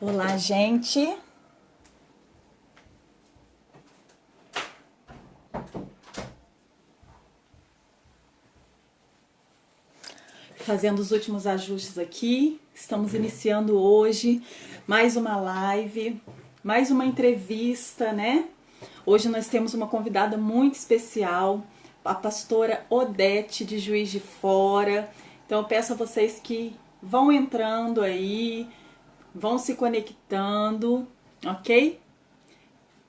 Olá, gente. Fazendo os últimos ajustes aqui. Estamos iniciando hoje mais uma live, mais uma entrevista, né? Hoje nós temos uma convidada muito especial, a pastora Odete de Juiz de Fora. Então eu peço a vocês que vão entrando aí, vão se conectando, ok?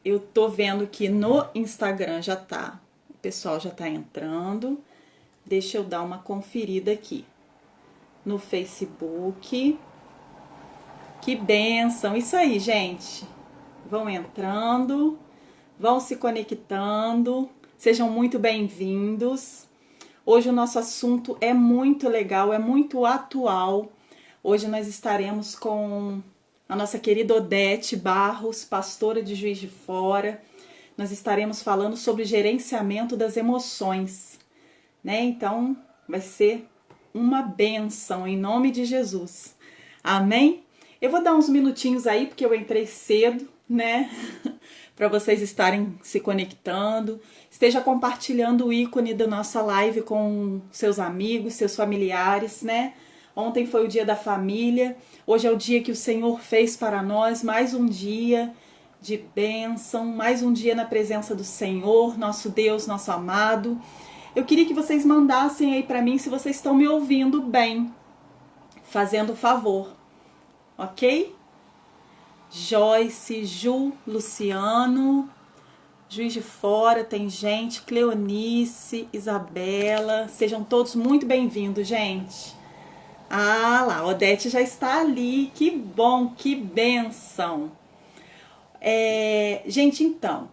Eu tô vendo que no Instagram o pessoal já tá entrando. Deixa eu dar uma conferida aqui. No Facebook. Que bênção! Isso aí, gente. Vão entrando, vão se conectando. Sejam muito bem-vindos. Hoje o nosso assunto é muito legal, é muito atual. Hoje nós estaremos com a nossa querida Odete Barros, pastora de Juiz de Fora. Nós estaremos falando sobre gerenciamento das emoções, né? Então, vai ser uma bênção em nome de Jesus. Amém? Eu vou dar uns minutinhos aí, porque eu entrei cedo, né? Para vocês estarem se conectando. Esteja compartilhando o ícone da nossa live com seus amigos, seus familiares, né? Ontem foi o dia da família, hoje é o dia que o Senhor fez para nós, mais um dia de bênção, mais um dia na presença do Senhor, nosso Deus, nosso amado. Eu queria que vocês mandassem aí para mim se vocês estão me ouvindo bem, fazendo favor, ok? Joyce, Ju, Luciano, Juiz de Fora, tem gente, Cleonice, Isabela, sejam todos muito bem-vindos, gente. Ah lá, a Odete já está ali, que bom, que bênção. Gente, então,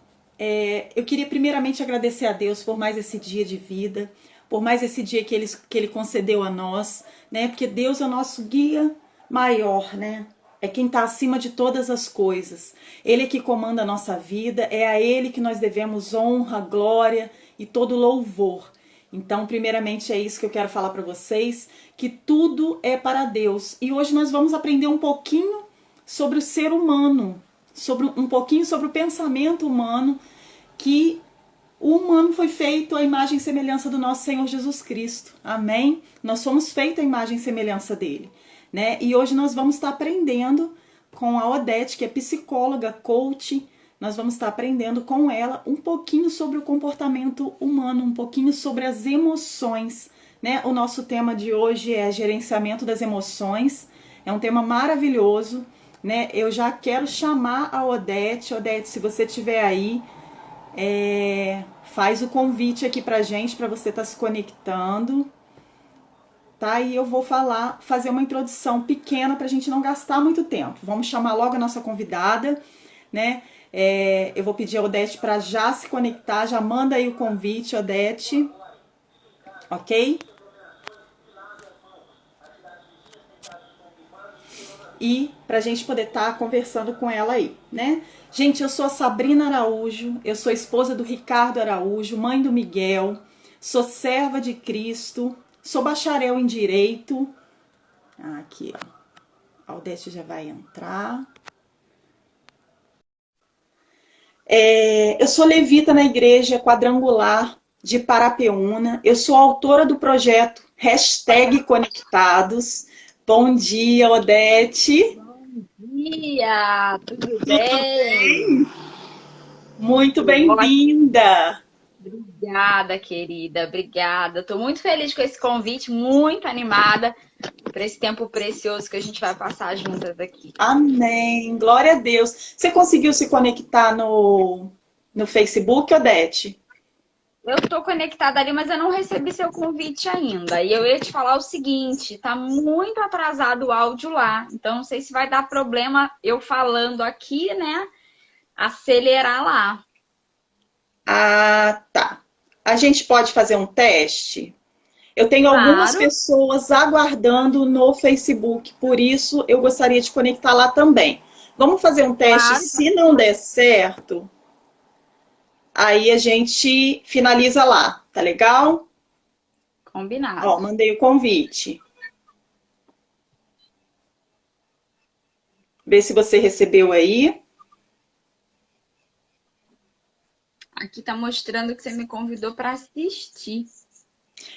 eu queria primeiramente agradecer a Deus por mais esse dia de vida, por mais esse dia que Ele concedeu a nós, né? Porque Deus é o nosso guia maior, né? É quem está acima de todas as coisas. Ele é que comanda a nossa vida, é a Ele que nós devemos honra, glória e todo louvor. Então, primeiramente é isso que eu quero falar para vocês, que tudo é para Deus. E hoje nós vamos aprender um pouquinho sobre o ser humano, um pouquinho sobre o pensamento humano, que o humano foi feito à imagem e semelhança do nosso Senhor Jesus Cristo. Amém? Nós somos feitos à imagem e semelhança dele, né? E hoje nós vamos estar aprendendo com a Odete, que é psicóloga, coach. Nós vamos estar aprendendo com ela um pouquinho sobre o comportamento humano, um pouquinho sobre as emoções, né? O nosso tema de hoje é gerenciamento das emoções. É um tema maravilhoso, né? Eu já quero chamar a Odete. Odete, se você estiver aí, faz o convite aqui pra gente, pra você estar se conectando, tá? E eu vou fazer uma introdução pequena pra gente não gastar muito tempo. Vamos chamar logo a nossa convidada, né? Eu vou pedir a Odete para já se conectar, já manda aí o convite, Odete, ok? E para a gente poder estar conversando com ela aí, né? Gente, eu sou a Sabrina Araújo, eu sou esposa do Ricardo Araújo, mãe do Miguel, sou serva de Cristo, sou bacharel em Direito. Aqui, ó. A Odete já vai entrar. Eu sou levita na igreja quadrangular de Parapeúna. Eu sou autora do projeto #Conectados. Bom dia, Odete. Bom dia, tudo Tudo bem? bem? Muito Tudo ótimo. bem-vinda. Obrigada, querida, obrigada. Estou muito feliz com esse convite, muito animada para esse tempo precioso que a gente vai passar juntas aqui. Amém. Glória a Deus. Você conseguiu se conectar no Facebook, Odete? Eu estou conectada ali, mas eu não recebi seu convite ainda. E eu ia te falar o seguinte, tá muito atrasado o áudio lá, então não sei se vai dar problema eu falando aqui, né? Acelerar lá. Ah, tá. A gente pode fazer um teste? Eu tenho algumas Claro, pessoas aguardando no Facebook, por isso eu gostaria de conectar lá também. Vamos fazer um teste. claro, Se não der certo, aí a gente finaliza lá, tá legal? Ó, combinado. mandei o convite. Vê se você recebeu aí. Aqui tá mostrando que você me convidou para assistir.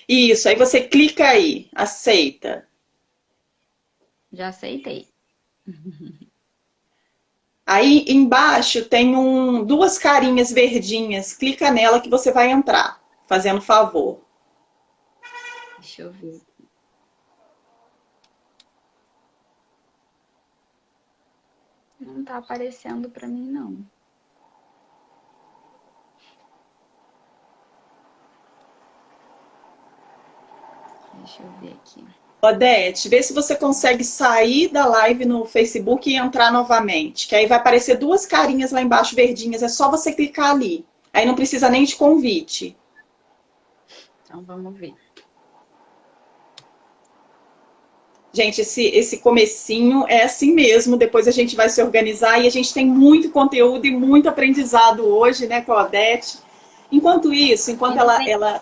Isso, aí você clica aí, aceita. Já aceitei. Aí embaixo tem duas carinhas verdinhas. Clica nela que você vai entrar, fazendo favor. Deixa eu ver. Não tá aparecendo para mim, não. Deixa eu ver aqui. Odete, vê se você consegue sair da live no Facebook e entrar novamente. Que aí vai aparecer duas carinhas lá embaixo verdinhas. É só você clicar ali. Aí não precisa nem de convite. Então vamos ver. Gente, esse comecinho é assim mesmo. Depois a gente vai se organizar e a gente tem muito conteúdo e muito aprendizado hoje, né, com a Odete. Enquanto isso, enquanto ela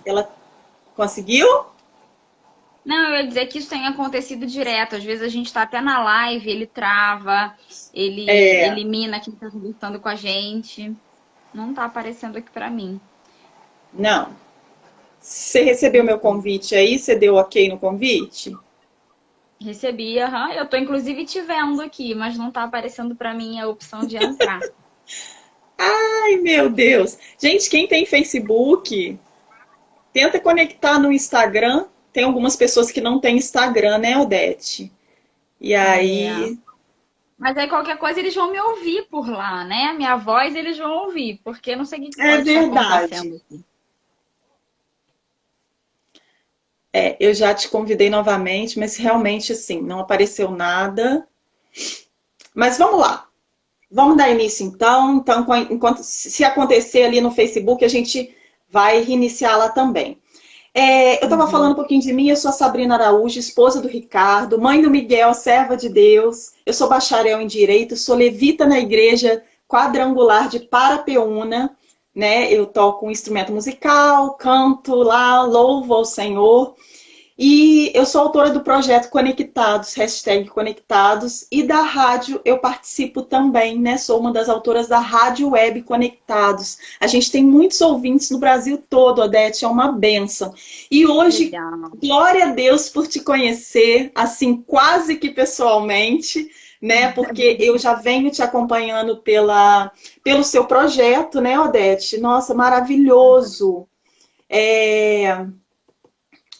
conseguiu? Não, eu ia dizer que isso tem acontecido direto. Às vezes a gente está até na live, ele trava, ele elimina quem está conversando com a gente. Não tá aparecendo aqui para mim. Não. Você recebeu meu convite aí? Você deu ok no convite? Recebi, aham. Eu tô inclusive te vendo aqui, mas não tá aparecendo para mim a opção de entrar. Ai, meu Deus. Gente, quem tem Facebook, tenta conectar no Instagram. Tem algumas pessoas que não têm Instagram, né, Odete? E É. aí. Mas aí qualquer coisa eles vão me ouvir por lá, né? Minha voz eles vão ouvir, porque eu não sei o que É pode estar verdade. acontecendo aqui. Eu já te convidei novamente, mas realmente, assim, não apareceu nada. Mas vamos lá. Vamos dar início então. Então, enquanto se acontecer ali no Facebook, a gente vai reiniciar lá também. Eu estava falando Uhum. um pouquinho de mim, eu sou a Sabrina Araújo, esposa do Ricardo, mãe do Miguel, serva de Deus. Eu sou bacharel em Direito, sou levita na igreja quadrangular de Parapeúna, né? Eu toco um instrumento musical, canto lá, louvo ao Senhor. E eu sou autora do projeto Conectados, hashtag Conectados, e da rádio eu participo também, né? Sou uma das autoras da Rádio Web Conectados. A gente tem muitos ouvintes no Brasil todo, Odete, é uma bênção. E hoje, Legal. glória a Deus por te conhecer, assim, quase que pessoalmente, né? Porque eu já venho te acompanhando pelo seu projeto, né, Odete? Nossa, maravilhoso.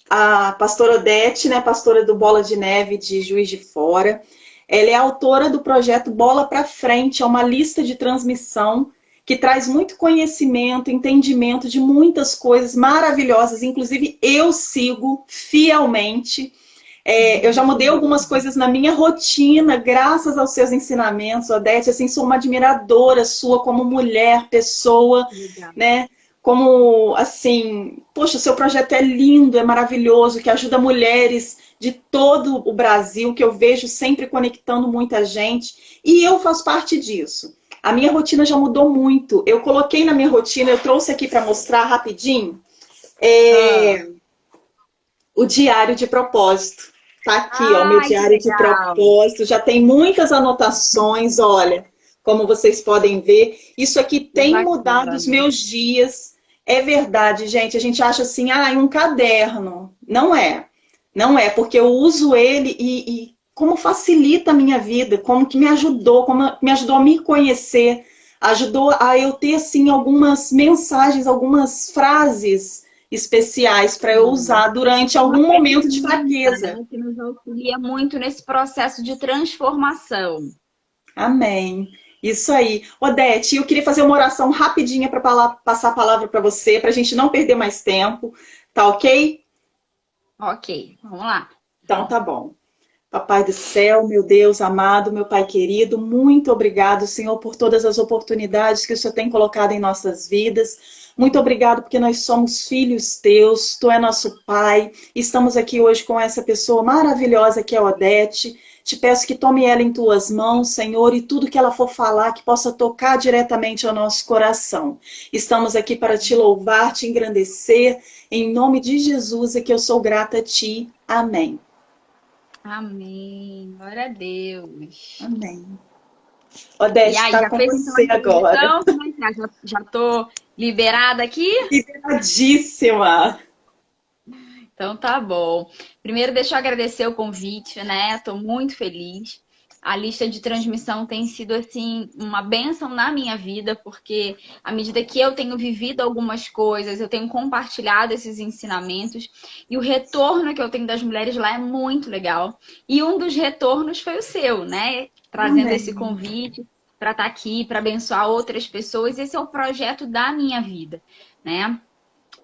A pastora Odete, né, pastora do Bola de Neve de Juiz de Fora. Ela é autora do projeto Bola para Frente, é uma lista de transmissão que traz muito conhecimento, entendimento de muitas coisas maravilhosas. Inclusive, eu sigo fielmente. Eu já mudei algumas coisas na minha rotina, graças aos seus ensinamentos, Odete. Assim, sou uma admiradora sua como mulher, pessoa, Legal. né? Como, assim, poxa, o seu projeto é lindo, é maravilhoso, que ajuda mulheres de todo o Brasil, que eu vejo sempre conectando muita gente. E eu faço parte disso. A minha rotina já mudou muito. Eu coloquei na minha rotina, eu trouxe aqui para mostrar rapidinho, o diário de propósito. Tá aqui, ó, meu Ai, que diário de legal. propósito. Já tem muitas anotações, olha, como vocês podem ver. Isso aqui Que tem mudado bacana. os meus dias. É verdade, gente. A gente acha assim, um caderno. Não é. Não é, porque eu uso ele e como facilita a minha vida, como que me ajudou, como me ajudou a me conhecer, ajudou a eu ter, assim, algumas mensagens, algumas frases especiais para eu usar durante Uma algum momento de ferramenta, fraqueza. né, que nos auxilia muito nesse processo de transformação. Amém. Isso aí. Odete, eu queria fazer uma oração rapidinha para passar a palavra para você, para a gente não perder mais tempo. Tá ok? Ok, vamos lá. Então tá bom. Papai do céu, meu Deus amado, meu Pai querido, muito obrigado, Senhor, por todas as oportunidades que o Senhor tem colocado em nossas vidas. Muito obrigado porque nós somos filhos teus, tu é nosso Pai. Estamos aqui hoje com essa pessoa maravilhosa que é a Odete. Te peço que tome ela em tuas mãos, Senhor, e tudo que ela for falar que possa tocar diretamente ao nosso coração. Estamos aqui para te louvar, te engrandecer. Em nome de Jesus é que eu sou grata a ti. Amém. Amém. Glória a Deus. Amém. E Odete, aí, tá já com fez então a você agora. introdução? Como é que tá? Já tô liberada aqui? Liberadíssima. Então tá bom. Primeiro, deixa eu agradecer o convite, né? Estou muito feliz. A lista de transmissão tem sido assim uma bênção na minha vida, porque à medida que eu tenho vivido algumas coisas, eu tenho compartilhado esses ensinamentos e o retorno que eu tenho das mulheres lá é muito legal. E um dos retornos foi o seu, né? Trazendo esse Amém. convite para estar aqui, para abençoar outras pessoas. Esse é o projeto da minha vida, né?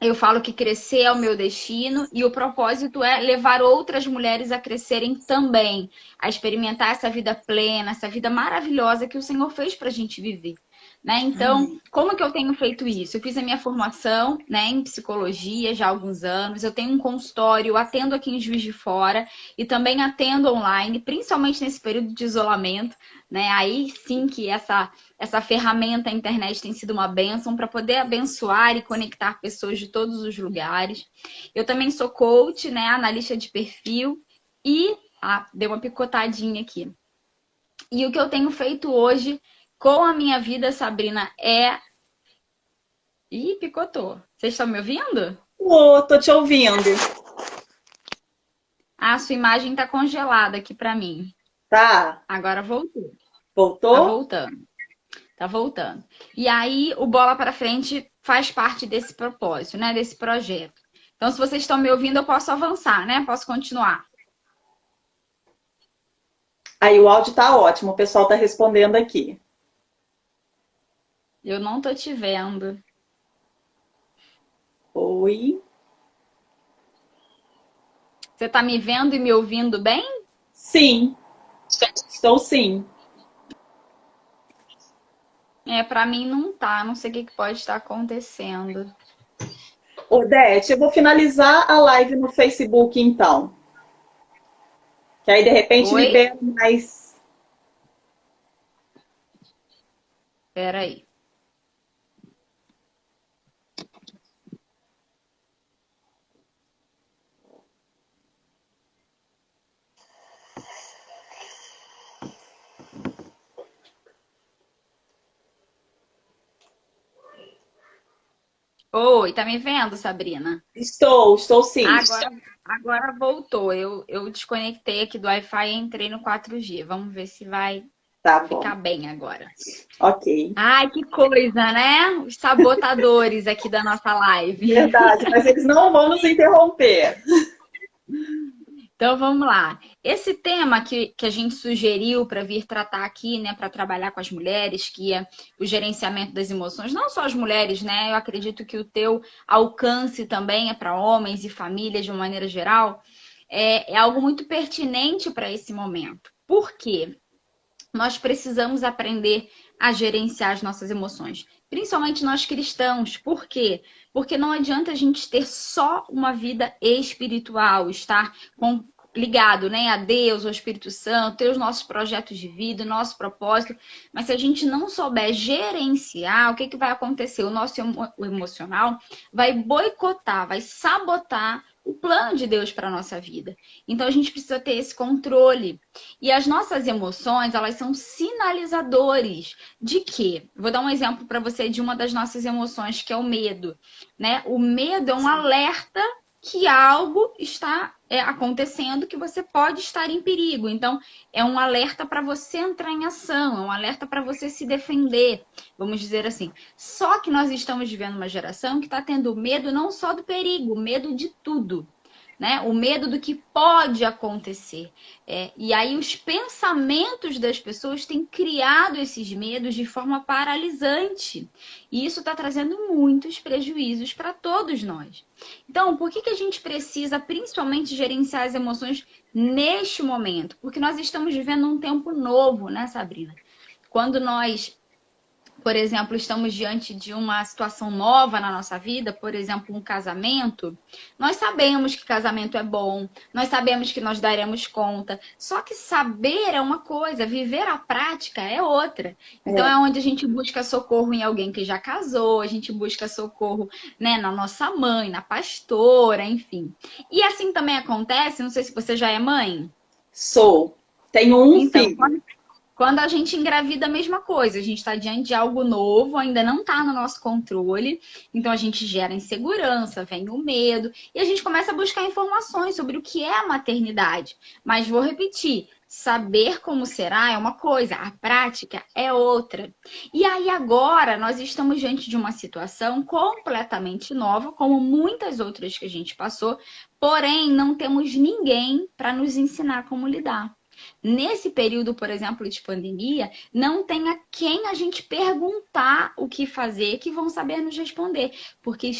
Eu falo que crescer é o meu destino e o propósito é levar outras mulheres a crescerem também, a experimentar essa vida plena, essa vida maravilhosa que o Senhor fez para a gente viver. Né? Então, Amém. como que eu tenho feito isso? Eu fiz a minha formação, né, em psicologia já há alguns anos. Eu tenho um consultório, eu atendo aqui em Juiz de Fora e também atendo online, principalmente nesse período de isolamento. Né? Aí sim que essa ferramenta, a internet, tem sido uma bênção para poder abençoar e conectar pessoas de todos os lugares. Eu também sou coach, né, analista de perfil e deu uma picotadinha aqui. E o que eu tenho feito hoje com a minha vida, Sabrina, é... Ih, picotou. Vocês estão me ouvindo? Ô, tô te ouvindo. Ah, a sua imagem tá congelada aqui para mim. Tá? Agora voltou. Tá Voltou? voltando. Tá voltando. E aí, o Bola para Frente faz parte desse propósito, né? Desse projeto. Então, se vocês estão me ouvindo, eu posso avançar, né? Posso continuar. Aí o áudio tá ótimo, o pessoal tá respondendo aqui. Eu não tô te vendo. Oi? Você tá me vendo e me ouvindo bem? Sim, estou sim. É, para mim não tá. Não sei o que pode estar acontecendo. Odete, eu vou finalizar a live no Facebook então. Que aí de repente Oi? libera mais. Peraí. Oi, tá me vendo, Sabrina? Estou sim. Agora voltou. Eu desconectei aqui do Wi-Fi e entrei no 4G. Vamos ver se vai Tá bom. ficar bem agora. Ok. Ai, que coisa, né? Os sabotadores aqui da nossa live. Verdade, mas eles não vão nos interromper. Então vamos lá. Esse tema que a gente sugeriu para vir tratar aqui, né, para trabalhar com as mulheres, que é o gerenciamento das emoções, não só as mulheres, né? Eu acredito que o teu alcance também é para homens e famílias de uma maneira geral, é algo muito pertinente para esse momento. Por quê? Nós precisamos aprender a gerenciar as nossas emoções, principalmente nós cristãos. Por quê? Porque não adianta a gente ter só uma vida espiritual, estar ligado, né, a Deus, ao Espírito Santo, ter os nossos projetos de vida, o nosso propósito, mas se a gente não souber gerenciar, o que vai acontecer? O nosso emocional vai boicotar, vai sabotar o plano de Deus para a nossa vida. Então a gente precisa ter esse controle. E as nossas emoções, elas são sinalizadores de quê? Vou dar um exemplo para você de uma das nossas emoções, que é o medo, né? O medo é um alerta que algo está acontecendo, que você pode estar em perigo. Então, é um alerta para você entrar em ação, é um alerta para você se defender, vamos dizer assim. Só que nós estamos vivendo uma geração que está tendo medo não só do perigo, medo de tudo. Né? O medo do que pode acontecer. E aí os pensamentos das pessoas têm criado esses medos de forma paralisante. E isso está trazendo muitos prejuízos para todos nós. Então, por que a gente precisa principalmente gerenciar as emoções neste momento? Porque nós estamos vivendo um tempo novo, né, Sabrina? Quando nós, por exemplo, estamos diante de uma situação nova na nossa vida, por exemplo, um casamento, nós sabemos que casamento é bom, nós sabemos que nós daremos conta, só que saber é uma coisa, viver a prática é outra. Então É. é onde a gente busca socorro em alguém que já casou, a gente busca socorro, né, na nossa mãe, na pastora, enfim. E assim também acontece, não sei se você já é mãe. Sou. Tenho um Então, filho. Quando a gente engravida, a mesma coisa. A gente está diante de algo novo, ainda não está no nosso controle. Então a gente gera insegurança, vem o medo. E a gente começa a buscar informações sobre o que é a maternidade. Mas vou repetir. Saber como será é uma coisa, a prática é outra. E aí agora nós estamos diante de uma situação completamente nova, como muitas outras que a gente passou, porém não temos ninguém para nos ensinar como lidar. Nesse período, por exemplo, de pandemia, não tem a quem a gente perguntar o que fazer que vão saber nos responder, porque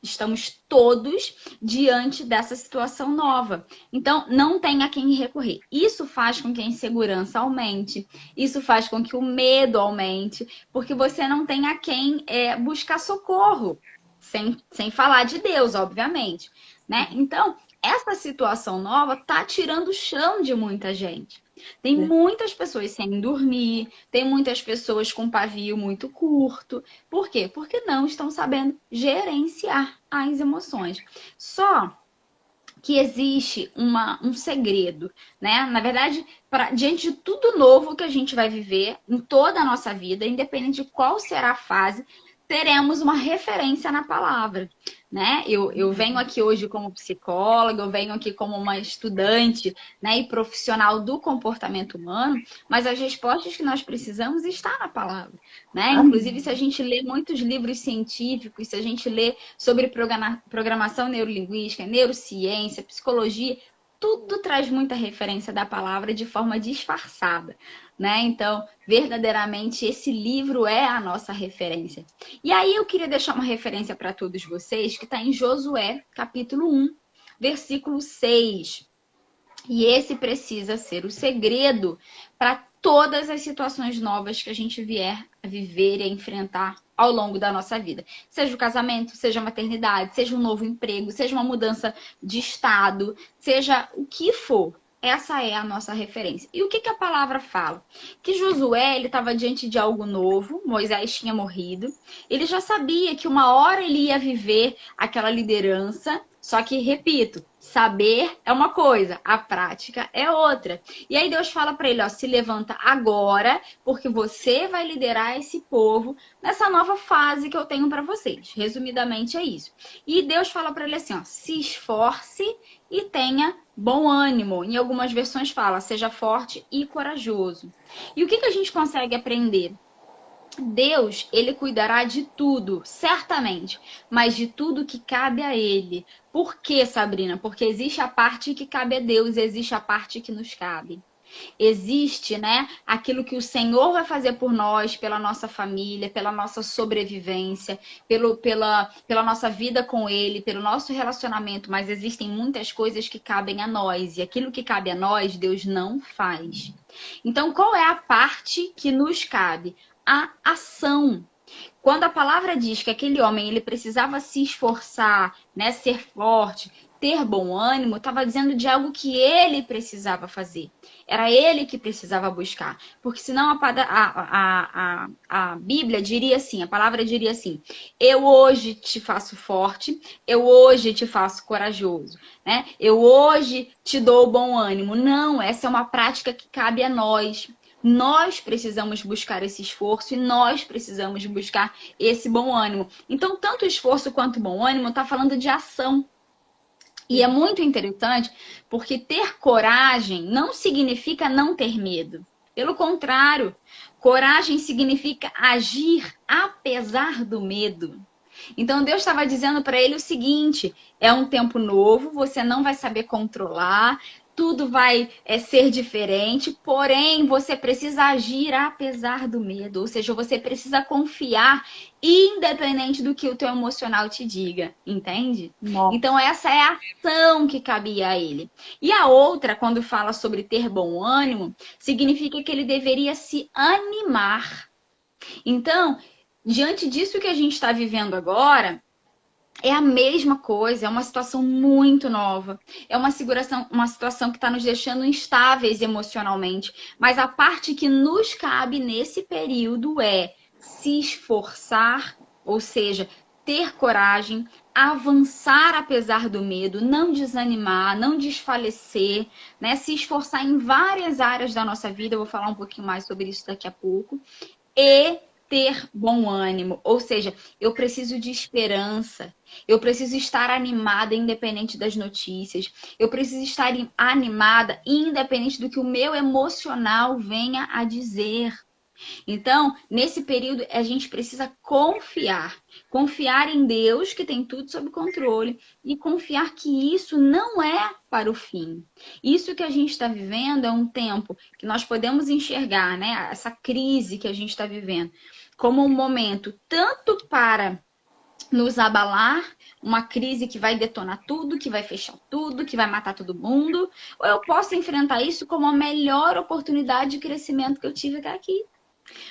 estamos todos diante dessa situação nova. Então, não tem a quem recorrer. Isso faz com que a insegurança aumente, isso faz com que o medo aumente, porque você não tem a quem buscar socorro, sem falar de Deus, obviamente, né? Então, essa situação nova tá tirando o chão de muita gente. Tem muitas pessoas sem dormir, tem muitas pessoas com pavio muito curto. Por quê? Porque não estão sabendo gerenciar as emoções. Só que existe um segredo, né? Na verdade, diante de tudo novo que a gente vai viver em toda a nossa vida, independente de qual será a fase, teremos uma referência na palavra, né? Eu venho aqui hoje como psicóloga, eu venho aqui como uma estudante, né, e profissional do comportamento humano, mas as respostas que nós precisamos estão na palavra, né? Inclusive, se a gente lê muitos livros científicos, se a gente lê sobre programação neurolinguística, neurociência, psicologia, tudo traz muita referência da palavra de forma disfarçada, né? Então, verdadeiramente, esse livro é a nossa referência. E aí eu queria deixar uma referência para todos vocês, que está em Josué, capítulo 1, versículo 6. E esse precisa ser o segredo para todas as situações novas que a gente vier a viver e a enfrentar ao longo da nossa vida. Seja o casamento, seja a maternidade, seja um novo emprego, seja uma mudança de estado, seja o que for. Essa é a nossa referência. E o que a palavra fala? Que Josué estava diante de algo novo, Moisés tinha morrido, ele já sabia que uma hora ele ia viver aquela liderança, só que, repito, saber é uma coisa, a prática é outra. E aí Deus fala para ele, ó, se levanta agora, porque você vai liderar esse povo nessa nova fase que eu tenho para vocês. Resumidamente é isso. E Deus fala para ele assim, ó, se esforce e tenha bom ânimo. Em algumas versões fala, seja forte e corajoso. E o que a gente consegue aprender? Deus, ele cuidará de tudo, certamente, mas de tudo que cabe a ele. Por quê, Sabrina? Porque existe a parte que cabe a Deus, existe a parte que nos cabe. Existe, né, aquilo que o Senhor vai fazer por nós, pela nossa família, pela nossa sobrevivência, pela nossa vida com Ele, pelo nosso relacionamento, mas existem muitas coisas que cabem a nós, e aquilo que cabe a nós, Deus não faz. Então, qual é a parte que nos cabe? A ação. Quando a palavra diz que aquele homem ele precisava se esforçar, né, ser forte, ter bom ânimo, estava dizendo de algo que ele precisava fazer. Era ele que precisava buscar. Porque senão a Bíblia diria assim, a palavra diria assim, eu hoje te faço forte, eu hoje te faço corajoso, né? Eu hoje te dou bom ânimo. Não, essa é uma prática que cabe a nós. Nós precisamos buscar esse esforço e nós precisamos buscar esse bom ânimo. Então, tanto esforço quanto bom ânimo está falando de ação. E é muito interessante porque ter coragem não significa não ter medo. Pelo contrário, coragem significa agir apesar do medo. Então Deus estava dizendo para ele o seguinte, é um tempo novo, você não vai saber controlar, tudo vai ser diferente, porém você precisa agir apesar do medo, ou seja, você precisa confiar independente do que o teu emocional te diga, entende? Nossa. Então essa é a ação que cabia a ele. E a outra, quando fala sobre ter bom ânimo, significa que ele deveria se animar. Então, diante disso que a gente está vivendo agora, é a mesma coisa, é uma situação muito nova. É uma situação que está nos deixando instáveis emocionalmente. Mas a parte que nos cabe nesse período é se esforçar, ou seja, ter coragem, avançar apesar do medo, não desanimar, não desfalecer, né? Se esforçar em várias áreas da nossa vida. Eu vou falar um pouquinho mais sobre isso daqui a pouco. E ter bom ânimo, ou seja, eu preciso de esperança, eu preciso estar animada independente das notícias, eu preciso estar animada independente do que o meu emocional venha a dizer. Então, nesse período, a gente precisa confiar. Confiar em Deus, que tem tudo sob controle, e confiar que isso não é para o fim. Isso que a gente está vivendo é um tempo que nós podemos enxergar, né? Essa crise que a gente está vivendo, como um momento tanto para nos abalar, uma crise que vai detonar tudo, que vai fechar tudo, que vai matar todo mundo, ou eu posso enfrentar isso como a melhor oportunidade de crescimento que eu tive até aqui.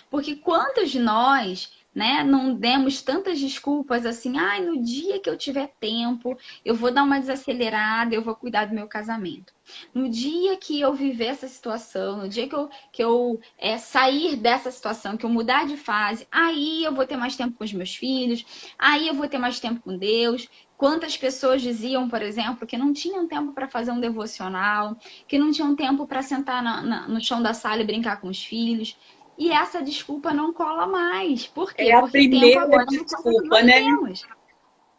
Porque quantos de nós, né, não demos tantas desculpas assim, ai, no dia que eu tiver tempo, eu vou dar uma desacelerada, eu vou cuidar do meu casamento. No dia que eu viver essa situação, no dia que eu sair dessa situação, que eu mudar de fase, aí eu vou ter mais tempo com os meus filhos, aí eu vou ter mais tempo com Deus. Quantas pessoas diziam, por exemplo, que não tinham tempo para fazer um devocional, que não tinham tempo para sentar no chão da sala e brincar com os filhos. E essa desculpa não cola mais. Por quê? É a Porque tempo primeira agora não conta que desculpa, nós né? temos.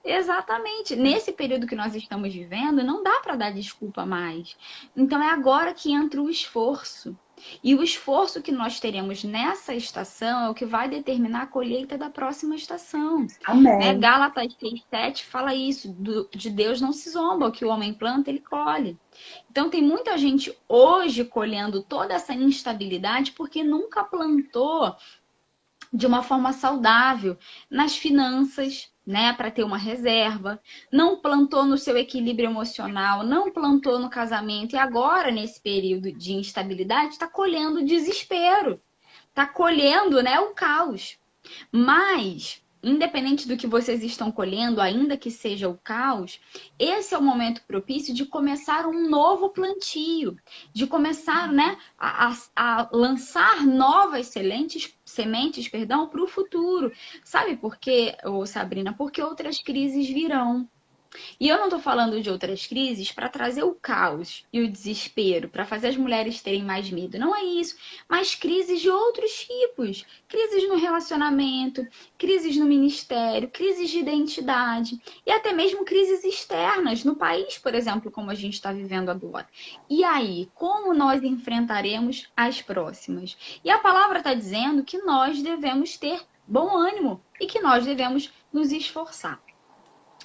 Exatamente. Nesse período que nós estamos vivendo, não dá para dar desculpa mais. Então é agora que entra o esforço. E o esforço que nós teremos nessa estação é o que vai determinar a colheita da próxima estação. Né? Amém. Gálatas 6,7 fala isso, de Deus não se zomba, o que o homem planta, ele colhe. Então tem muita gente hoje colhendo toda essa instabilidade porque nunca plantou de uma forma saudável nas finanças, né, para ter uma reserva, não plantou no seu equilíbrio emocional, não plantou no casamento e agora nesse período de instabilidade está colhendo desespero, está colhendo, né, o caos. Mas, independente do que vocês estão colhendo, ainda que seja o caos, esse é o momento propício de começar um novo plantio, de começar, né, a lançar novas sementes, perdão, para o futuro. Sabe por quê, Sabrina? Porque outras crises virão. E eu não estou falando de outras crises para trazer o caos e o desespero, para fazer as mulheres terem mais medo. Não é isso. Mas crises de outros tipos. Crises no relacionamento, crises no ministério, crises de identidade. E até mesmo crises externas, no país, por exemplo, como a gente está vivendo agora. E aí, como nós enfrentaremos as próximas? E a palavra está dizendo que nós devemos ter bom ânimo e que nós devemos nos esforçar.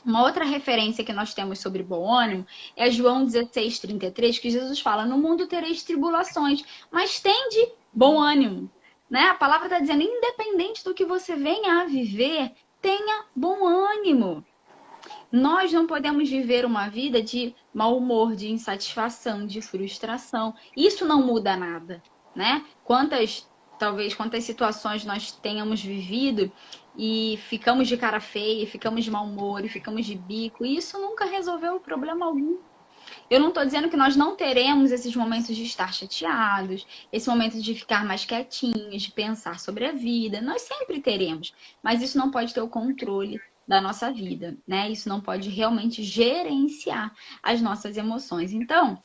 Uma outra referência que nós temos sobre bom ânimo é João 16:33, que Jesus fala: no mundo tereis tribulações, mas tende bom ânimo. Né? A palavra está dizendo, independente do que você venha a viver, tenha bom ânimo. Nós não podemos viver uma vida de mau humor, de insatisfação, de frustração. Isso não muda nada, né? Quantas situações nós tenhamos vivido e ficamos de cara feia, ficamos de mau humor, e ficamos de bico, e isso nunca resolveu problema algum. Eu não estou dizendo que nós não teremos esses momentos de estar chateados, esse momento de ficar mais quietinhos, de pensar sobre a vida. Nós sempre teremos, mas isso não pode ter o controle da nossa vida, né? Isso não pode realmente gerenciar as nossas emoções. Então,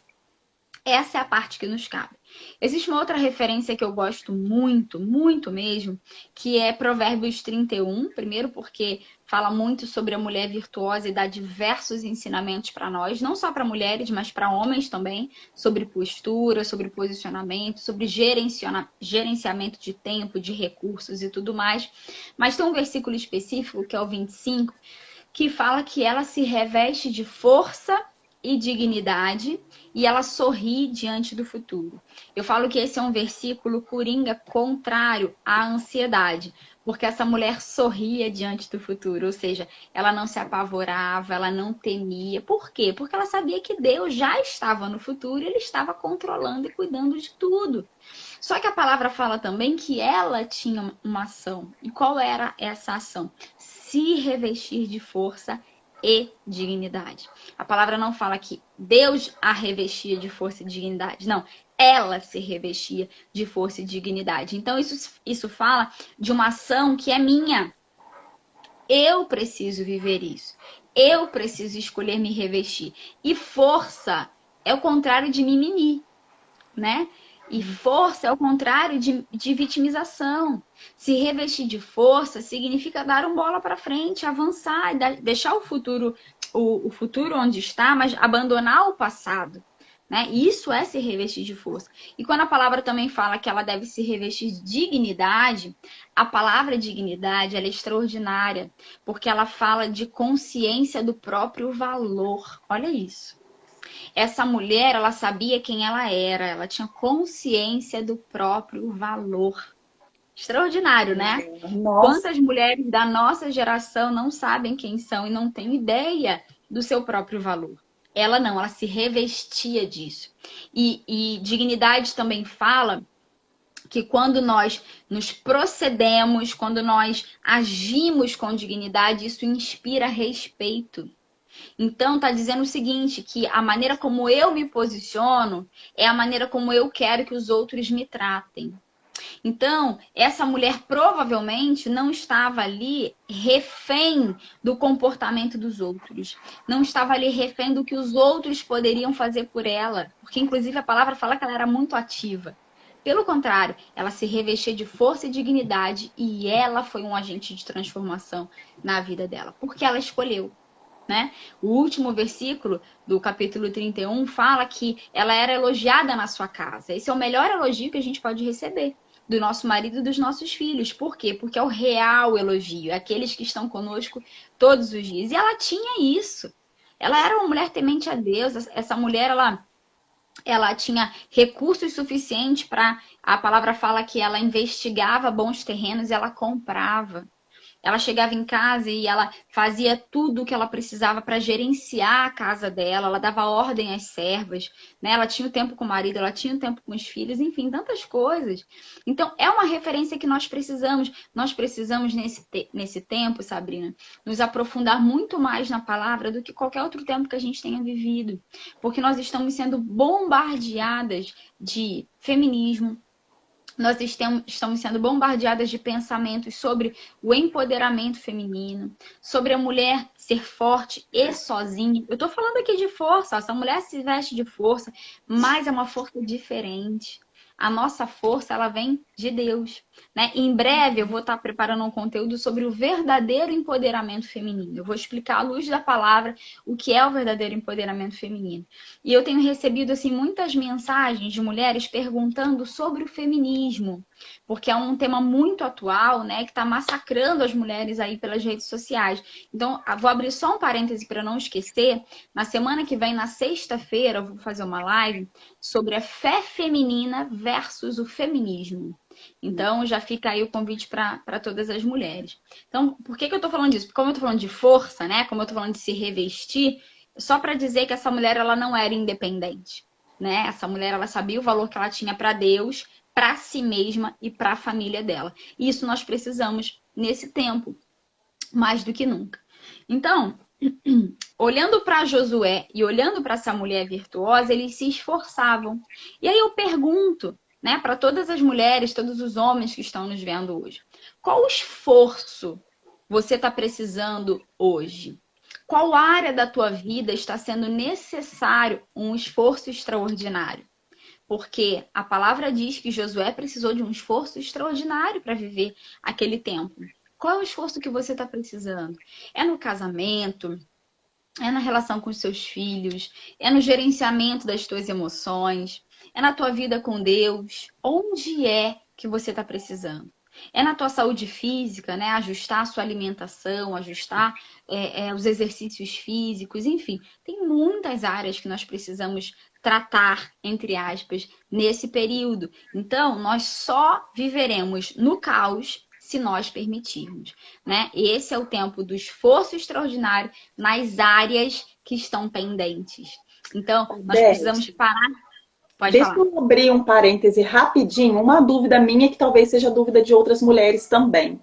essa é a parte que nos cabe. Existe uma outra referência que eu gosto muito, muito mesmo, que é Provérbios 31. Primeiro porque fala muito sobre a mulher virtuosa e dá diversos ensinamentos para nós, não só para mulheres, mas para homens também, sobre postura, sobre posicionamento, sobre gerenciamento de tempo, de recursos e tudo mais. Mas tem um versículo específico, que é o 25, que fala que ela se reveste de força e dignidade e ela sorri diante do futuro. Eu falo que esse é um versículo coringa contrário à ansiedade, porque essa mulher sorria diante do futuro, ou seja, ela não se apavorava, ela não temia. Por quê? Porque ela sabia que Deus já estava no futuro e ele estava controlando e cuidando de tudo. Só que a palavra fala também que ela tinha uma ação. E qual era essa ação? Se revestir de força e dignidade. A palavra não fala que Deus a revestia de força e dignidade. Não, ela se revestia de força e dignidade. Então, isso fala de uma ação que é minha. Eu preciso viver isso. Eu preciso escolher me revestir. E força é o contrário de mimimi, né? E força é o contrário de vitimização. Se revestir de força significa dar um bola para frente, avançar, deixar o futuro onde está, mas abandonar o passado. Né? Isso é se revestir de força. E quando a palavra também fala que ela deve se revestir de dignidade, a palavra dignidade ela é extraordinária, porque ela fala de consciência do próprio valor. Olha isso. Essa mulher, ela sabia quem ela tinha consciência do próprio valor. Extraordinário, né? Nossa. Quantas mulheres da nossa geração não sabem quem são e não têm ideia do seu próprio valor? Ela não, ela se revestia disso. E dignidade também fala que quando nós nos procedemos, quando nós agimos com dignidade, isso inspira respeito. Então, tá dizendo o seguinte, que a maneira como eu me posiciono é a maneira como eu quero que os outros me tratem. Então, essa mulher provavelmente não estava ali refém do comportamento dos outros. Não estava ali refém do que os outros poderiam fazer por ela. Porque, inclusive, a palavra fala que ela era muito ativa. Pelo contrário, ela se revestia de força e dignidade e ela foi um agente de transformação na vida dela. Porque ela escolheu. Né? O último versículo do capítulo 31 fala que ela era elogiada na sua casa. Esse é o melhor elogio que a gente pode receber do nosso marido e dos nossos filhos. Por quê? Porque é o real elogio, aqueles que estão conosco todos os dias. E ela tinha isso. Ela era uma mulher temente a Deus. Essa mulher, ela tinha recursos suficientes para... A palavra fala que ela investigava bons terrenos e ela comprava. Ela chegava em casa e ela fazia tudo o que ela precisava para gerenciar a casa dela. Ela dava ordem às servas, né? Ela tinha o tempo com o marido, ela tinha o tempo com os filhos, enfim, tantas coisas. Então, é uma referência que nós precisamos. Nós precisamos, nesse tempo, Sabrina, nos aprofundar muito mais na palavra do que qualquer outro tempo que a gente tenha vivido. Porque nós estamos sendo bombardeadas de feminismo. Nós estamos sendo bombardeadas de pensamentos sobre o empoderamento feminino, sobre a mulher ser forte e sozinha. Eu estou falando aqui de força, essa mulher se veste de força, mas é uma força diferente. A nossa força, ela vem de Deus, né? Em breve eu vou estar preparando um conteúdo sobre o verdadeiro empoderamento feminino. Eu vou explicar à luz da palavra o que é o verdadeiro empoderamento feminino. E eu tenho recebido assim muitas mensagens de mulheres perguntando sobre o feminismo, porque é um tema muito atual, né, que está massacrando as mulheres aí pelas redes sociais. Então, vou abrir só um parêntese para não esquecer. Na semana que vem, na sexta-feira, eu vou fazer uma live sobre a fé feminina versus o feminismo. Então, já fica aí o convite para todas as mulheres. Então, por que eu estou falando disso? Porque como eu estou falando de força, né? Como eu estou falando de se revestir, só para dizer que essa mulher, ela não era independente, né? Essa mulher, ela sabia o valor que ela tinha para Deus, para si mesma e para a família dela. E isso nós precisamos nesse tempo, mais do que nunca. Então, olhando para Josué e olhando para essa mulher virtuosa, eles se esforçavam. E aí eu pergunto, né, para todas as mulheres, todos os homens que estão nos vendo hoje, qual esforço você está precisando hoje? Qual área da tua vida está sendo necessário um esforço extraordinário? Porque a palavra diz que Josué precisou de um esforço extraordinário para viver aquele tempo. Qual é o esforço que você está precisando? É no casamento? É na relação com os seus filhos? É no gerenciamento das tuas emoções? É na tua vida com Deus? Onde é que você está precisando? É na tua saúde física, né? Ajustar a sua alimentação, ajustar os exercícios físicos, enfim. Tem muitas áreas que nós precisamos tratar, entre aspas, nesse período. Então, nós só viveremos no caos se nós permitirmos, né? Esse é o tempo do esforço extraordinário nas áreas que estão pendentes. Então, nós precisamos parar. Deixa eu abrir um parêntese rapidinho, uma dúvida minha que talvez seja dúvida de outras mulheres também.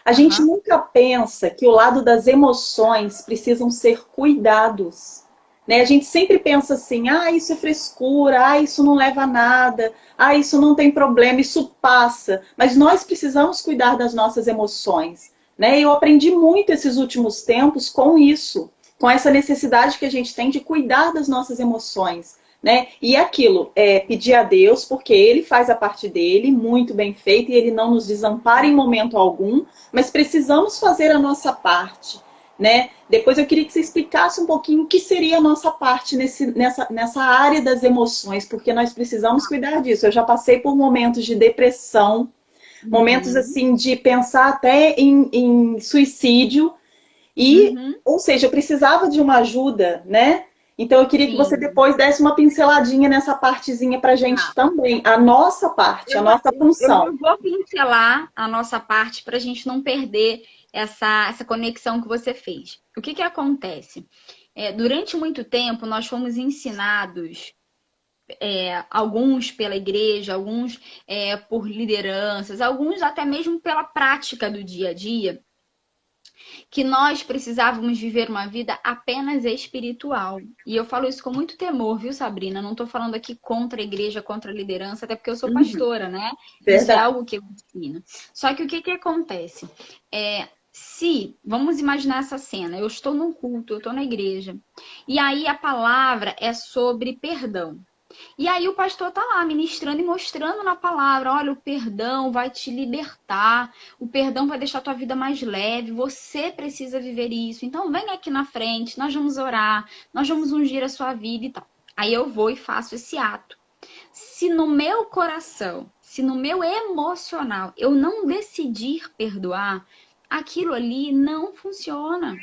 A gente nunca pensa que o lado das emoções precisam ser cuidados, né? A gente sempre pensa assim, isso é frescura, isso não leva a nada, isso não tem problema, isso passa. Mas nós precisamos cuidar das nossas emoções, né? E eu aprendi muito esses últimos tempos com isso, com essa necessidade que a gente tem de cuidar das nossas emoções, né? E aquilo, pedir a Deus, porque Ele faz a parte dele, muito bem feita, e Ele não nos desampara em momento algum, mas precisamos fazer a nossa parte, né? Depois eu queria que você explicasse um pouquinho o que seria a nossa parte nessa área das emoções, porque nós precisamos cuidar disso. Eu já passei por momentos de depressão, momentos Uhum. assim de pensar até em suicídio, e, Uhum. ou seja, eu precisava de uma ajuda, né? Então eu queria que você Sim. depois desse uma pinceladinha nessa partezinha pra gente Tá. também, a nossa parte, a Eu, nossa eu função. já vou pincelar a nossa parte para a gente não perder essa conexão que você fez. O que que acontece? Durante muito tempo, nós fomos ensinados, alguns pela igreja, alguns por lideranças, alguns até mesmo pela prática do dia a dia, que nós precisávamos viver uma vida apenas espiritual. E eu falo isso com muito temor, viu, Sabrina? Não estou falando aqui contra a igreja, contra a liderança, até porque eu sou Uhum, pastora, né? Isso é verdade. algo que eu ensino. Só que o que que acontece? Se, vamos imaginar essa cena, eu estou num culto, eu estou na igreja, e aí a palavra é sobre perdão. E aí o pastor tá lá ministrando e mostrando na palavra, olha, o perdão vai te libertar, o perdão vai deixar a tua vida mais leve, você precisa viver isso. Então vem aqui na frente, nós vamos orar, nós vamos ungir a sua vida e tal. Aí eu vou e faço esse ato. Se no meu coração, se no meu emocional eu não decidir perdoar, aquilo ali não funciona.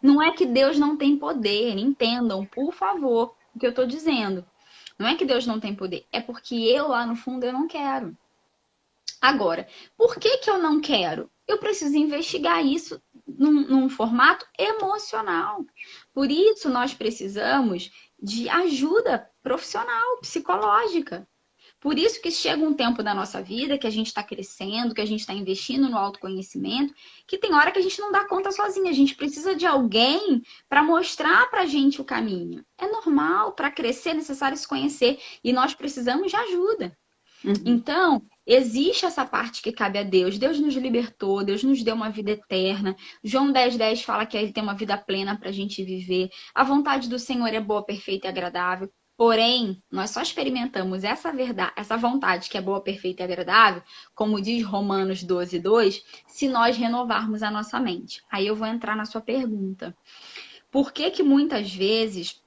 Não é que Deus não tem poder, entendam, por favor, o que eu estou dizendo. Não é que Deus não tem poder, é porque eu lá no fundo eu não quero. Agora, por que que eu não quero? Eu preciso investigar isso num formato emocional. Por isso nós precisamos de ajuda profissional, psicológica. Por isso que chega um tempo da nossa vida que a gente está crescendo, que a gente está investindo no autoconhecimento, que tem hora que a gente não dá conta sozinha. A gente precisa de alguém para mostrar para a gente o caminho. É normal, para crescer é necessário se conhecer e nós precisamos de ajuda. Uhum. Então, existe essa parte que cabe a Deus. Deus nos libertou, Deus nos deu uma vida eterna. João 10:10 fala que Ele tem uma vida plena para a gente viver. A vontade do Senhor é boa, perfeita e agradável. Porém, nós só experimentamos essa verdade, essa vontade que é boa, perfeita e agradável, como diz Romanos 12:2, se nós renovarmos a nossa mente. Aí eu vou entrar na sua pergunta. Por que que muitas vezes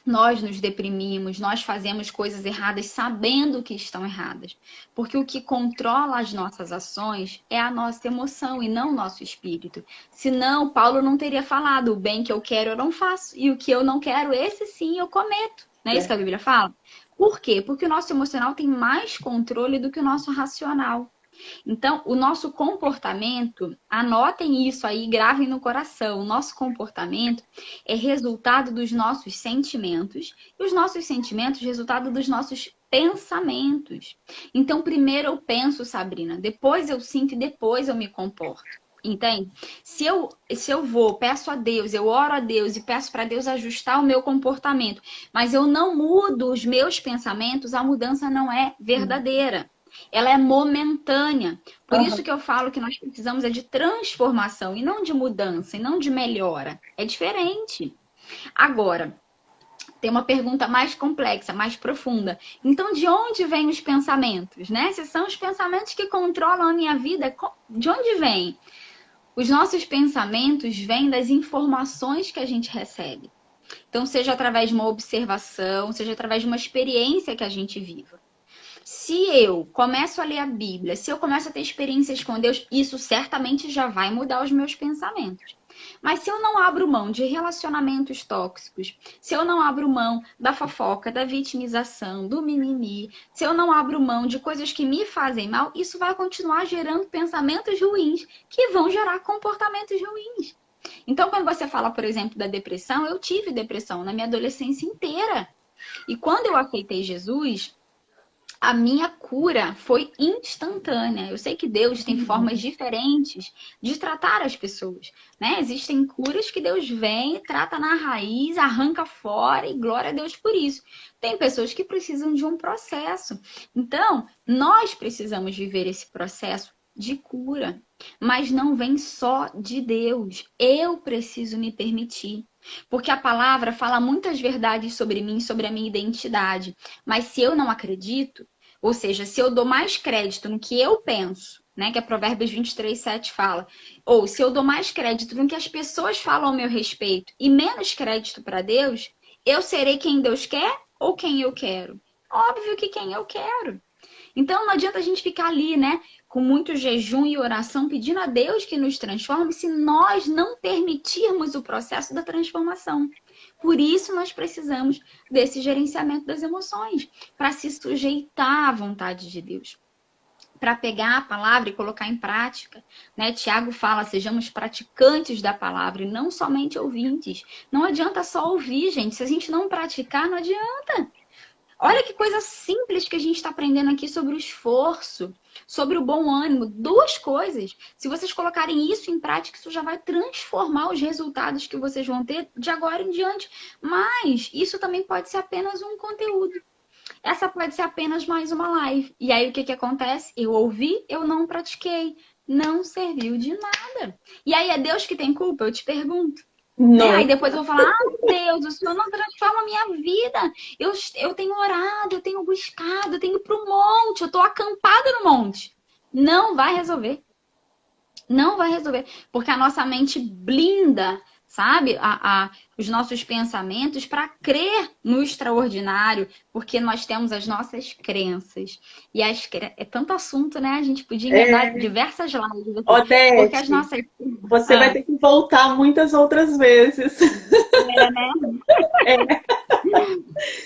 nós nos deprimimos, nós fazemos coisas erradas sabendo que estão erradas? Porque o que controla as nossas ações é a nossa emoção e não o nosso espírito. Senão, Paulo não teria falado: o bem que eu quero eu não faço, e o que eu não quero, esse sim eu cometo. Não é isso que a Bíblia fala? Por quê? Porque o nosso emocional tem mais controle do que o nosso racional. Então, o nosso comportamento, anotem isso aí, gravem no coração. O nosso comportamento é resultado dos nossos sentimentos e os nossos sentimentos, resultado dos nossos pensamentos. Então, primeiro eu penso, Sabrina, depois eu sinto e depois eu me comporto. Entende? Se eu vou, peço a Deus, eu oro a Deus e peço para Deus ajustar o meu comportamento, mas eu não mudo os meus pensamentos, a mudança não é verdadeira. Ela é momentânea. Por isso Uhum. que eu falo que nós precisamos de transformação e não de mudança, e não de melhora. É diferente. Agora, tem uma pergunta mais complexa, mais profunda. Então, de onde vêm os pensamentos, né? Se são os pensamentos que controlam a minha vida, de onde vêm? Os nossos pensamentos vêm das informações que a gente recebe. Então, seja através de uma observação, seja através de uma experiência que a gente viva. Se eu começo a ler a Bíblia, se eu começo a ter experiências com Deus, isso certamente já vai mudar os meus pensamentos. Mas se eu não abro mão de relacionamentos tóxicos, se eu não abro mão da fofoca, da vitimização, do mimimi, se eu não abro mão de coisas que me fazem mal, isso vai continuar gerando pensamentos ruins que vão gerar comportamentos ruins. Então, quando você fala, por exemplo, da depressão, eu tive depressão na minha adolescência inteira. E quando eu aceitei Jesus, a minha cura foi instantânea. Eu sei que Deus tem formas diferentes de tratar as pessoas, né? Existem curas que Deus vem, trata na raiz, arranca fora e glória a Deus por isso. Tem pessoas que precisam de um processo. Então, nós precisamos viver esse processo de cura. Mas não vem só de Deus. Eu preciso me permitir. Porque a palavra fala muitas verdades sobre mim, sobre a minha identidade. Mas se eu não acredito, ou seja, se eu dou mais crédito no que eu penso, né, que é Provérbios 23:7 fala, ou se eu dou mais crédito no que as pessoas falam ao meu respeito e menos crédito para Deus, eu serei quem Deus quer ou quem eu quero? Óbvio que quem eu quero. Então não adianta a gente ficar ali, né, com muito jejum e oração pedindo a Deus que nos transforme se nós não permitirmos o processo da transformação. Por isso nós precisamos desse gerenciamento das emoções, para se sujeitar à vontade de Deus, para pegar a palavra e colocar em prática, né? Tiago fala, sejamos praticantes da palavra e não somente ouvintes. Não adianta só ouvir, gente. Se a gente não praticar, não adianta. Olha que coisa simples que a gente está aprendendo aqui sobre o esforço, sobre o bom ânimo. Duas coisas. Se vocês colocarem isso em prática, isso já vai transformar os resultados que vocês vão ter de agora em diante. Mas isso também pode ser apenas um conteúdo. Essa pode ser apenas mais uma live. E aí o que acontece? Eu ouvi, eu não pratiquei. Não serviu de nada. E aí é Deus que tem culpa? Eu te pergunto. Né? Aí depois eu vou falar, Deus, o Senhor não transforma a minha vida. Eu tenho orado, eu tenho buscado, eu tenho ido para o monte, eu estou acampada no monte. Não vai resolver. Não vai resolver. Porque a nossa mente blinda, sabe? Os nossos pensamentos para crer no extraordinário, porque nós temos as nossas crenças. E é tanto assunto, né? A gente podia emendar diversas lives. Odete, porque as nossas... você vai ter que voltar muitas outras vezes. Né?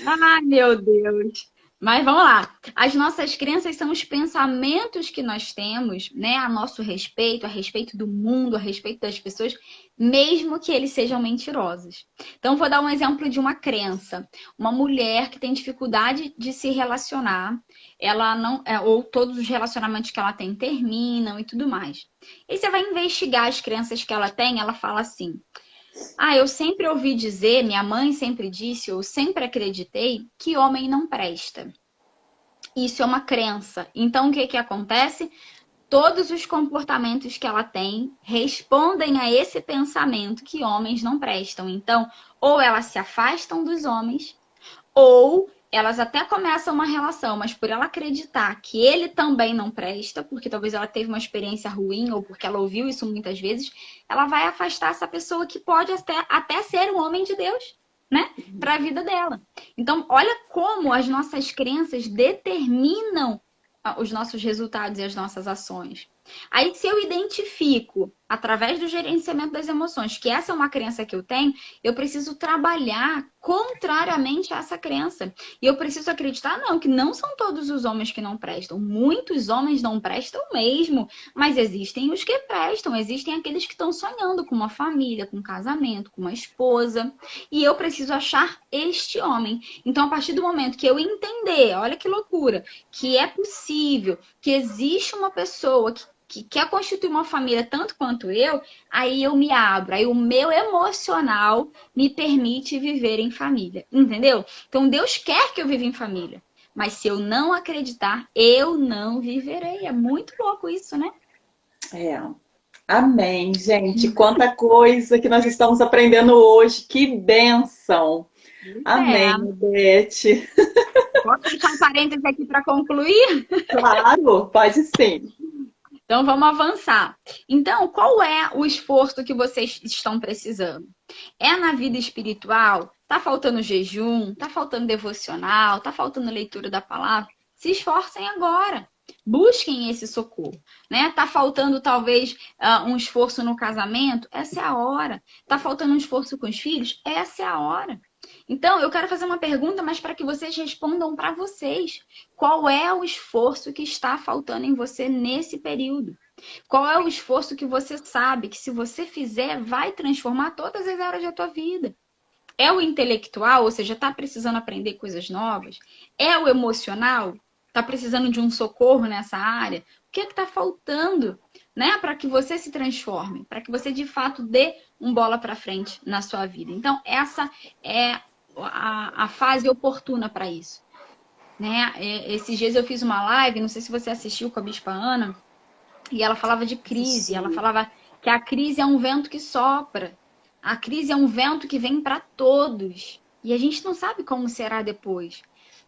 Ai, meu Deus. Mas vamos lá. As nossas crenças são os pensamentos que nós temos, né, a nosso respeito, a respeito do mundo, a respeito das pessoas, mesmo que eles sejam mentirosos. Então, vou dar um exemplo de uma crença. Uma mulher que tem dificuldade de se relacionar, ela não, ou todos os relacionamentos que ela tem terminam e tudo mais. E você vai investigar as crenças que ela tem, ela fala assim: eu sempre ouvi dizer, minha mãe sempre disse, eu sempre acreditei que homem não presta. Isso é uma crença. Então, o que acontece? Todos os comportamentos que ela tem respondem a esse pensamento que homens não prestam. Então, ou elas se afastam dos homens, ou elas até começam uma relação, mas por ela acreditar que ele também não presta, porque talvez ela teve uma experiência ruim ou porque ela ouviu isso muitas vezes, ela vai afastar essa pessoa que pode até ser um homem de Deus, né? Para a vida dela. Então, olha como as nossas crenças determinam os nossos resultados e as nossas ações. Aí, se eu identifico, através do gerenciamento das emoções, que essa é uma crença que eu tenho, eu preciso trabalhar contrariamente a essa crença. E eu preciso acreditar, não, que não são todos os homens que não prestam. Muitos homens não prestam mesmo, mas existem os que prestam. Existem aqueles que estão sonhando com uma família, com um casamento, com uma esposa. E eu preciso achar este homem. Então, a partir do momento que eu entender, olha que loucura, que é possível, que existe uma pessoa que quer constituir uma família tanto quanto eu, aí eu me abro. Aí o meu emocional me permite viver em família. Entendeu? Então Deus quer que eu viva em família. Mas se eu não acreditar, eu não viverei. É muito louco isso, né? Amém, gente. Quanta coisa que nós estamos aprendendo hoje. Que bênção. Amém, Odete. Posso deixar um parênteses aqui para concluir? Claro, pode sim. Então, vamos avançar. Então, qual é o esforço que vocês estão precisando? É na vida espiritual? Tá faltando jejum? Tá faltando devocional? Tá faltando leitura da palavra? Se esforcem agora. Busquem esse socorro, né? Tá faltando talvez um esforço no casamento? Essa é a hora. Tá faltando um esforço com os filhos? Essa é a hora. Então, eu quero fazer uma pergunta, mas para que vocês respondam para vocês. Qual é o esforço que está faltando em você nesse período? Qual é o esforço que você sabe que se você fizer, vai transformar todas as áreas da tua vida? É o intelectual, ou seja, está precisando aprender coisas novas? É o emocional? Está precisando de um socorro nessa área? O que está faltando, né, para que você se transforme? Para que você, de fato, dê um bola para frente na sua vida. Então, essa é a fase oportuna para isso. Né? Esses dias eu fiz uma live, não sei se você assistiu com a Bispa Ana, E ela falava de crise, ela Sim. falava que a crise é um vento que sopra. A crise é um vento que vem para todos. E a gente não sabe como será depois.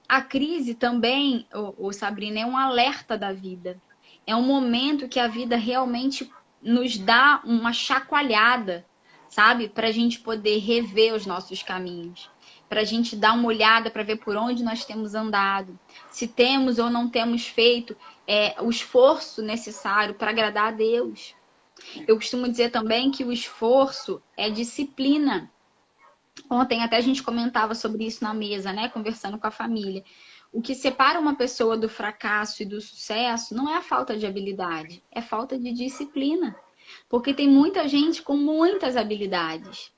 A crise também, Sabrina, é um alerta da vida. É um momento que a vida realmente nos dá uma chacoalhada, sabe? Para a gente poder rever os nossos caminhos. Para a gente dar uma olhada para ver por onde nós temos andado. Se temos ou não temos feito o esforço necessário para agradar a Deus. Eu costumo dizer também que o esforço é disciplina. Ontem até a gente comentava sobre isso na mesa, né? Conversando com a família. O que separa uma pessoa do fracasso e do sucesso não é a falta de habilidade, é falta de disciplina. Porque tem muita gente com muitas habilidades.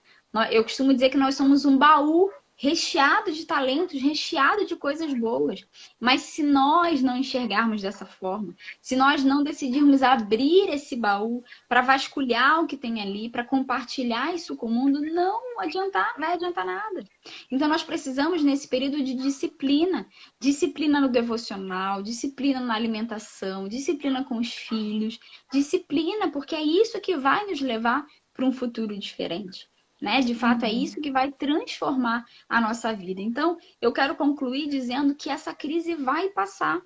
Eu costumo dizer que nós somos um baú recheado de talentos, recheado de coisas boas. Mas se nós não enxergarmos dessa forma, se nós não decidirmos abrir esse baú para vasculhar o que tem ali, para compartilhar isso com o mundo, não vai adiantar nada. Então nós precisamos nesse período de disciplina, disciplina no devocional, disciplina na alimentação, disciplina com os filhos, disciplina, porque é isso que vai nos levar para um futuro diferente. Né? De fato, é isso que vai transformar a nossa vida. Então, eu quero concluir dizendo que essa crise vai passar.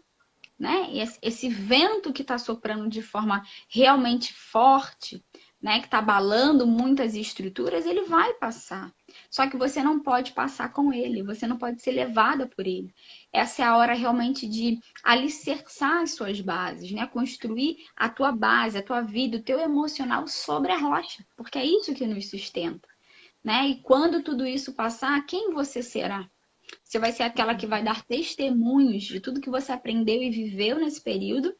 Né? Esse vento que está soprando de forma realmente forte, né? Que está abalando muitas estruturas, ele vai passar. Só que você não pode passar com ele, você não pode ser levada por ele. Essa é a hora realmente de alicerçar as suas bases, né? Construir a tua base, a tua vida, o teu emocional sobre a rocha, porque é isso que nos sustenta. Né? E quando tudo isso passar, quem você será? Você vai ser aquela que vai dar testemunhos de tudo que você aprendeu e viveu nesse período?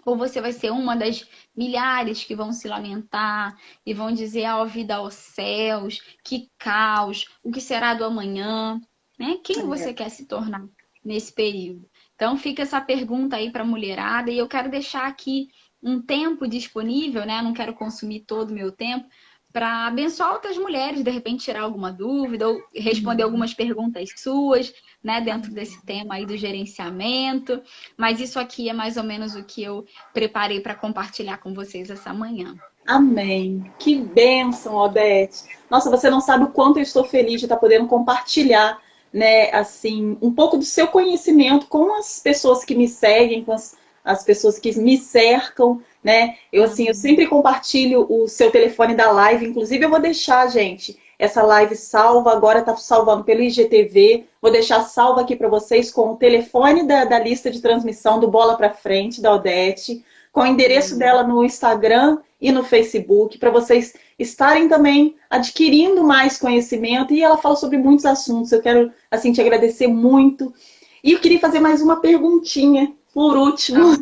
Ou você vai ser uma das milhares que vão se lamentar e vão dizer, ó vida aos céus, que caos, o que será do amanhã? Né? Quem você quer se tornar nesse período? Então fica essa pergunta aí para a mulherada e eu quero deixar aqui um tempo disponível, né? Eu não quero consumir todo o meu tempo, para abençoar outras mulheres, de repente tirar alguma dúvida ou responder algumas perguntas suas, né, dentro desse tema aí do gerenciamento. Mas isso aqui é mais ou menos o que eu preparei para compartilhar com vocês essa manhã. Amém. Que bênção, Odete. Nossa, você não sabe o quanto eu estou feliz de estar podendo compartilhar, né, assim, um pouco do seu conhecimento com as pessoas que me seguem, com as pessoas que me cercam, né? Eu sempre compartilho o seu telefone da live, inclusive eu vou deixar, gente, essa live salva, agora tá salvando pelo IGTV, vou deixar salva aqui para vocês com o telefone da lista de transmissão do Bola para Frente, da Odete, com o endereço dela no Instagram e no Facebook, para vocês estarem também adquirindo mais conhecimento. E ela fala sobre muitos assuntos. Eu quero, assim, te agradecer muito. E eu queria fazer mais uma perguntinha, por último.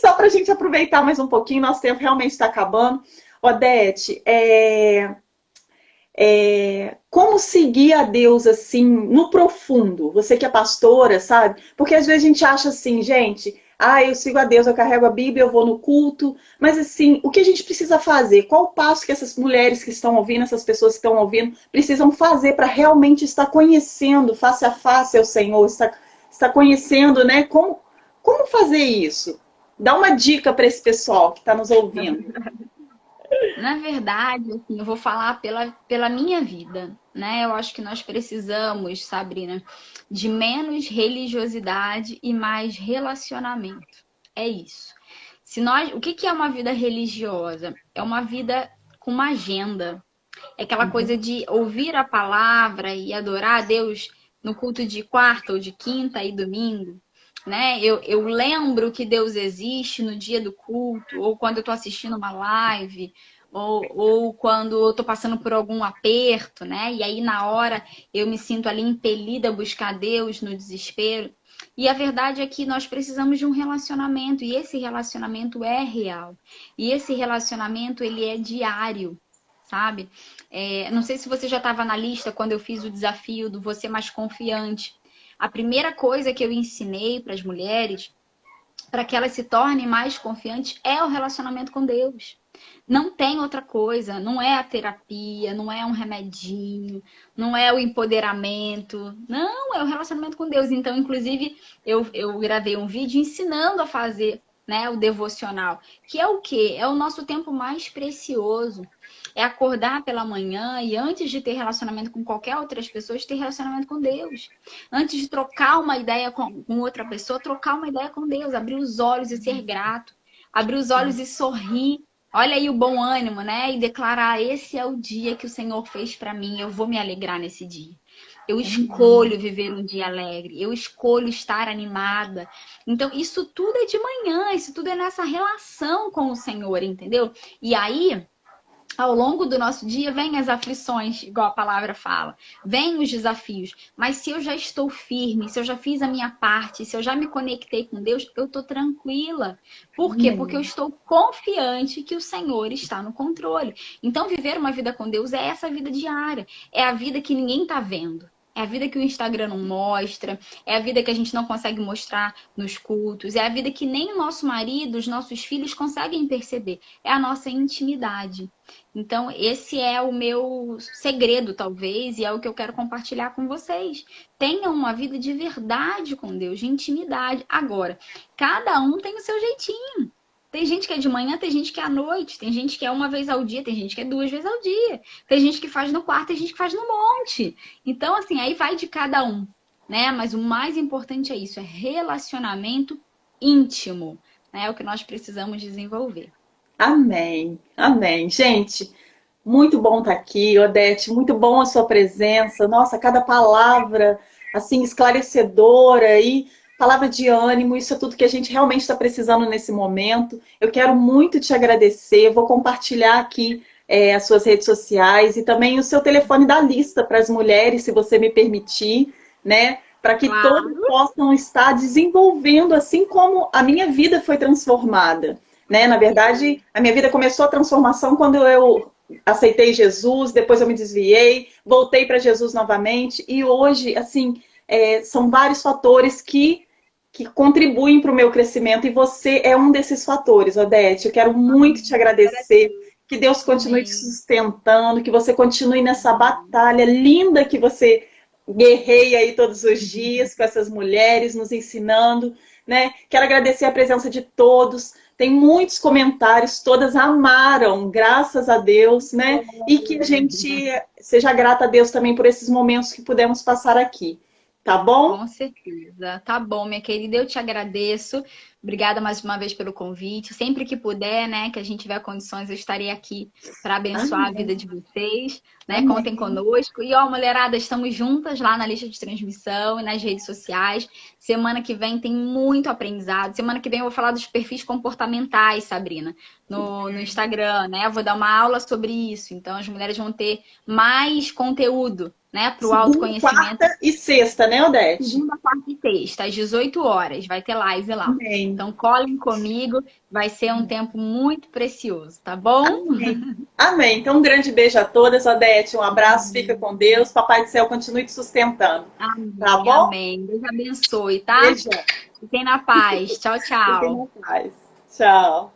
Só para a gente aproveitar mais um pouquinho, nosso tempo realmente está acabando. Odete, como seguir a Deus assim, no profundo? Você que é pastora, sabe? Porque às vezes a gente acha assim, gente, eu sigo a Deus, eu carrego a Bíblia, eu vou no culto. Mas assim, o que a gente precisa fazer? Qual o passo que essas mulheres que estão ouvindo, essas pessoas que estão ouvindo, precisam fazer para realmente estar conhecendo face a face ao Senhor, estar conhecendo, né? Como fazer isso? Dá uma dica para esse pessoal que está nos ouvindo. Na verdade, assim, eu vou falar pela minha vida, né? Eu acho que nós precisamos, Sabrina, de menos religiosidade e mais relacionamento. É isso. O que é uma vida religiosa? É uma vida com uma agenda. É aquela coisa de ouvir a palavra e adorar a Deus no culto de quarta ou de quinta e domingo. Né? Eu lembro que Deus existe no dia do culto, ou quando eu estou assistindo uma live, ou quando eu estou passando por algum aperto, né? E aí na hora eu me sinto ali impelida a buscar Deus no desespero. E a verdade é que nós precisamos de um relacionamento, e esse relacionamento é real. E esse relacionamento, ele é diário, sabe? Não sei se você já estava na lista quando eu fiz o desafio do Você Mais Confiante. A primeira coisa que eu ensinei para as mulheres, para que elas se tornem mais confiantes, é o relacionamento com Deus. Não tem outra coisa, não é a terapia, não é um remedinho, não é o empoderamento, não, é o relacionamento com Deus. Então, inclusive, eu gravei um vídeo ensinando a fazer, né, o devocional, que é o quê? É o nosso tempo mais precioso. É acordar pela manhã e antes de ter relacionamento com qualquer outras pessoas, ter relacionamento com Deus. Antes de trocar uma ideia com outra pessoa, trocar uma ideia com Deus, abrir os olhos e ser grato, abrir os olhos e sorrir. Olha aí o bom ânimo, né? E declarar: esse é o dia que o Senhor fez para mim, eu vou me alegrar nesse dia. Eu escolho viver um dia alegre, eu escolho estar animada. Então, isso tudo é de manhã, isso tudo é nessa relação com o Senhor, entendeu? E aí, ao longo do nosso dia, vem as aflições, igual a palavra fala, vem os desafios. Mas se eu já estou firme, se eu já fiz a minha parte, se eu já me conectei com Deus, eu estou tranquila. Por quê? Porque eu estou confiante que o Senhor está no controle. Então, viver uma vida com Deus é essa vida diária. É a vida que ninguém está vendo. É a vida que o Instagram não mostra, é a vida que a gente não consegue mostrar nos cultos, é a vida que nem o nosso marido, os nossos filhos conseguem perceber. É a nossa intimidade. Então, esse é o meu segredo, talvez, e é o que eu quero compartilhar com vocês. Tenham uma vida de verdade com Deus, de intimidade. Agora, cada um tem o seu jeitinho. Tem gente que é de manhã, tem gente que é à noite, tem gente que é uma vez ao dia, tem gente que é 2 vezes ao dia, tem gente que faz no quarto, tem gente que faz no monte. Então, assim, aí vai de cada um, né? Mas o mais importante é isso, é relacionamento íntimo, né? É o que nós precisamos desenvolver. Amém, amém. Gente, muito bom estar aqui, Odete, muito bom a sua presença. Nossa, cada palavra, assim, esclarecedora e palavra de ânimo, isso é tudo que a gente realmente está precisando nesse momento. Eu quero muito te agradecer, vou compartilhar aqui as suas redes sociais e também o seu telefone da lista para as mulheres, se você me permitir, né? Para que todos possam estar desenvolvendo, assim como a minha vida foi transformada. Né? Na verdade, a minha vida começou a transformação quando eu aceitei Jesus, depois eu me desviei, voltei para Jesus novamente, e hoje, assim, são vários fatores que contribuem para o meu crescimento, e você é um desses fatores, Odete. Eu quero muito te agradecer, que Deus continue te sustentando, que você continue nessa batalha linda que você guerreia aí todos os dias com essas mulheres, nos ensinando, né? Quero agradecer a presença de todos. Tem muitos comentários, todas amaram, graças a Deus, né? E que a gente seja grata a Deus também por esses momentos que pudemos passar aqui. Tá bom? Com certeza. Tá bom, minha querida. Eu te agradeço. Obrigada mais uma vez pelo convite. Sempre que puder, né, que a gente tiver condições, eu estarei aqui para abençoar a vida de vocês, né? Contem conosco. E, ó, mulherada, estamos juntas lá na lista de transmissão e nas redes sociais. Semana que vem tem muito aprendizado. Semana que vem eu vou falar dos perfis comportamentais, Sabrina, no Instagram, né? Eu vou dar uma aula sobre isso. Então, as mulheres vão ter mais conteúdo, né, para o autoconhecimento. Quarta e sexta, né, Odete? Segunda, quarta e sexta, às 18 horas. Vai ter live lá. Amém. Então, colhem comigo. Vai ser um tempo muito precioso, tá bom? Amém. Amém. Então, um grande beijo a todas, Odete. Um abraço, fica com Deus. Papai do céu continue te sustentando. Amém, tá bom? amém. Deus abençoe, tá? Beijão. Fiquem na paz. Tchau, tchau. Fiquem na paz. Tchau.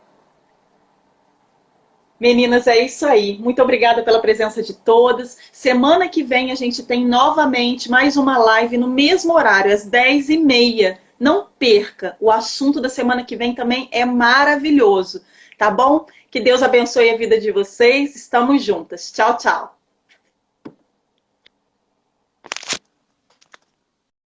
Meninas, é isso aí. Muito obrigada pela presença de todas. Semana que vem a gente tem novamente mais uma live no mesmo horário, às 10h30. Não perca. O assunto da semana que vem também é maravilhoso. Tá bom? Que Deus abençoe a vida de vocês. Estamos juntas. Tchau, tchau.